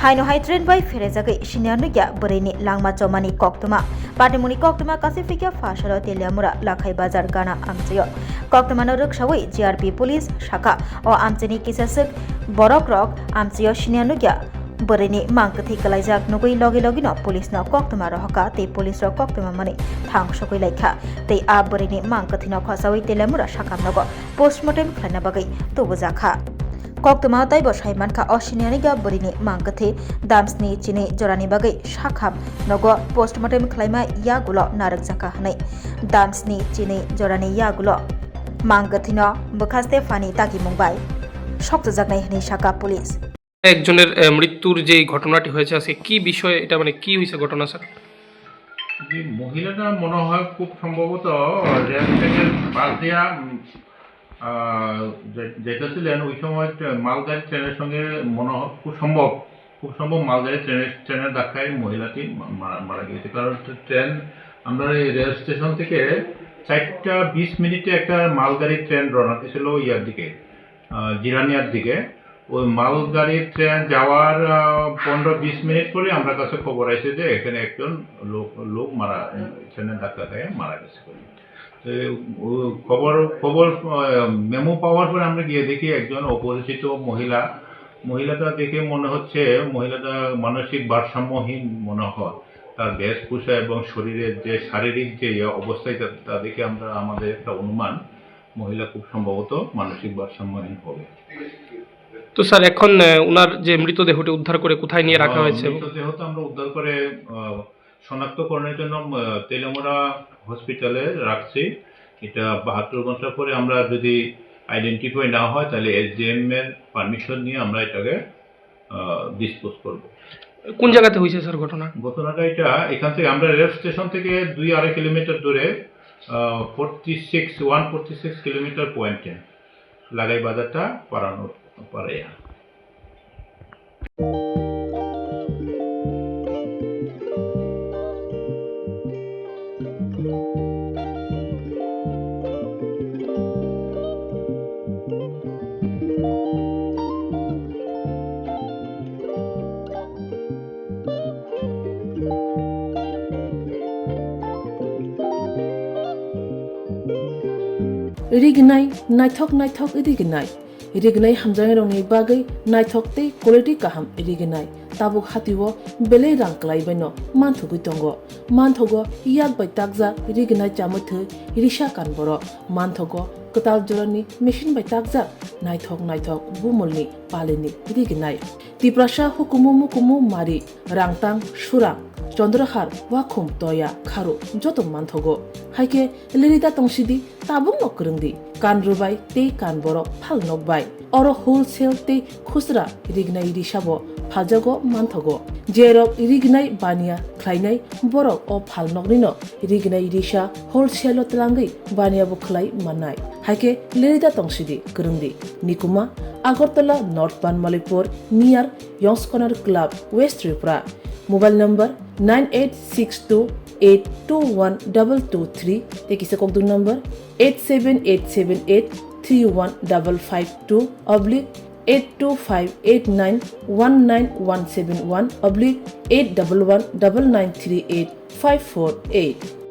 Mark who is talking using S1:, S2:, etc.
S1: haino hai train by Pherejagwi Siniya Nukya Bwrwi langma chomani koktuma Patimung koktuma kasifika fashalo Teliamura Lakhai Bazar Gana Amchaio koktuma no ruksawi GRP police shaka o amchini kisasuk borok rok Amchaio Siniya Nukya Bwrwi mangkathi kalaijak nugui logi no police no koktuma rohaka te police ro koktuma mani thang sokoi laikha te a Bwrwi mangkathi no khasawi Teliamura shakam nogo postmortem khlana bagai tobujaka koktuma taibo saimanka Siniya Bwrwi mangkathi damsni chini jorani bagai shakham nogo postmortem khlaima yagulo narakjaka hanai damsni chini jorani yagulo mangkathi no bukhaste fani taki mumbai শক্তজাগনাই হনি শাখা police
S2: একজনের মৃত্যুর যে ঘটনাটি হয়েছে আজকে কি বিষয় এটা মানে কি হয়েছে ঘটনা স্যার
S3: যে মহিলাটা মনে হয় খুব সম্ভবত রেল ট্রেনের পাশ দিয়া যেতেছিলেন ওই সময় মালগাড়ি ট্রেনের সঙ্গে মনে হয় খুব সম্ভব মালগাড়ি ট্রেনের ধাক্কায় মহিলাটি মারা গিয়েছে কারণ ট্রেন আমরা এই রেল স্টেশন থেকে 4:20 মিনিটে একটা মালগাড়ি ট্রেন রওনা দিয়েছিল ইয়ার দিকে জিরানিয়ার দিকে ওই মালগাড়ির ট্রেন যাওয়ার 15-20 মিনিট পরে আমরা কাছে খবর আসে যে এখানে একজন লোক মারা ট্রেনের ধাক্কা খেয়ে মারা গেছে খবর মেমো পাওয়ার পরে আমরা গিয়ে দেখি একজন অপরিচিত মহিলাটা দেখে মনে হচ্ছে মহিলাটা মানসিক ভারসাম্যহীন মনে হয় তার বেশভূষা এবং শরীরের যে শারীরিক যে অবস্থায় তা দেখে আমরা আমাদের একটা অনুমান মহিলা খুব সম্ভবত মানসিক ভারসাম্যহীন হবে
S2: তো স্যার এখন ওনার যে মৃতদেহটি উদ্ধার করে কোথায় নিয়ে রাখা হয়েছে
S3: মৃতদেহটা আমরা উদ্ধার করে শনাক্তকরণের জন্য তেলিয়ামুরা হসপিটালে রাখছি এটা 72 ঘন্টা পরে আমরা যদি আইডেন্টিফাই না হয় তাহলে এসডিএম এর পারমিশন নিয়ে আমরা এটাকে ডিসপোজ করব
S2: কোন জায়গাতে হয়েছে স্যার ঘটনাটা
S3: এটা এখান থেকে আমরা রেল স্টেশন থেকে 2-2.5 কিলোমিটার দূরে 146 কিলোমিটার পয়েন্টে লাগাই বাজারটা পারানোর পারে
S4: Rignai naithok rignai hamjang rongni bagai naithok tei quality kaham rignai tabuk hatiwo bele rang klaibeno manthugui tongo manthogo yak bai takja rignai chamuthu risha kanboro manthogo katal jorani machine bai takja naithok bumulni paleni rignai tiprasha hukumu mari rangtang surang চন্দ্রহার ওয়াখুম তয়া খারো যত মানথগো হাইকে লিরিতা তংসিদি তাবুং নকরংদি কান রুবাই তে কান বড় ফাল নকবাই or wholesale তে খুচরা রিগনাই রিসাবো ফাজাগো মানথগো জেরক রিগনাই বানিয়া খ্লাইনাই বড় ও ফাল নকরিনো রিগনাই রিসা হোলসেল তলাঙ্গই বানিয়া বখলাই মানাই হাইকে লিরিতা তংসিদি করংদি নিকুমা Agartala north Panmalipur near young's corner club west Tripura mobile number 9862821223 ते किसे कोक दून नंबर 87878315552 /82589191171 /8119938 548